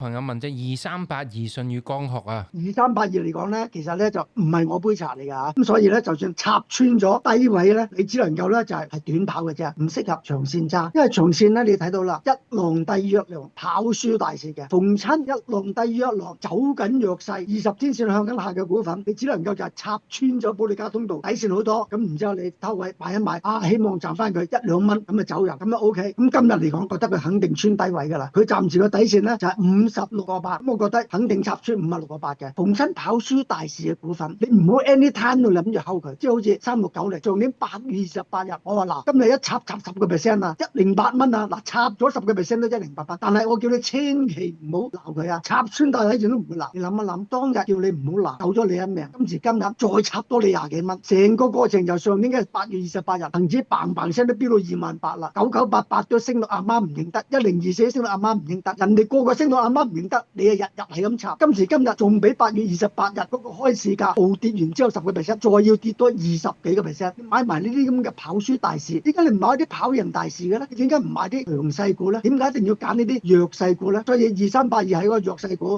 朋友問隻2382舜宇光學啊， 2382嚟講咧，其實咧就唔係我杯茶嚟㗎嚇，咁所以咧就算插穿咗低位咧，你只能夠咧就係短跑嘅啫，唔適合長線揸，因為長線咧你睇到啦，一浪低於一浪，跑輸大市嘅，逢親一浪低於一浪，走緊弱勢，20天線向緊下嘅股份，你只能夠就係插穿咗保利加通道底線好多，咁然之後你偷位買一買，希望賺翻佢1、2蚊，咁啊走人，咁啊 OK，咁今日嚟講覺得佢肯定穿低位㗎啦，佢暫時個底線咧就係56個8，咁我覺得肯定插穿56個8嘅，逢親跑輸大市嘅股份，你唔好 anytime 度諗住睺佢，即係好似3690，上年8月28日，我話嗱，今日一插10%啊，108蚊啊，嗱插咗10%都1088，但係我叫你千祈唔好鬧佢啊，插穿大底線都唔會鬧，你諗一諗，當日叫你唔好鬧，救咗你一命，今時今日再插多你20幾蚊，成個過程由上年嘅8月28日，恒指嘭嘭聲都飆到28000啦，9988都升到阿媽唔認得，1024升到阿媽唔認得，人哋個個升到阿媽唔認得，你日日係咁插，今時今日仲比8月28日嗰個開市價暴跌完之後10%，再要跌多20幾個%，買埋呢啲咁嘅跑輸大市，點解你唔買啲跑贏大市嘅咧？點解唔買啲強勢股咧？點解一定要揀呢啲弱勢股咧？所以2382係個弱勢股，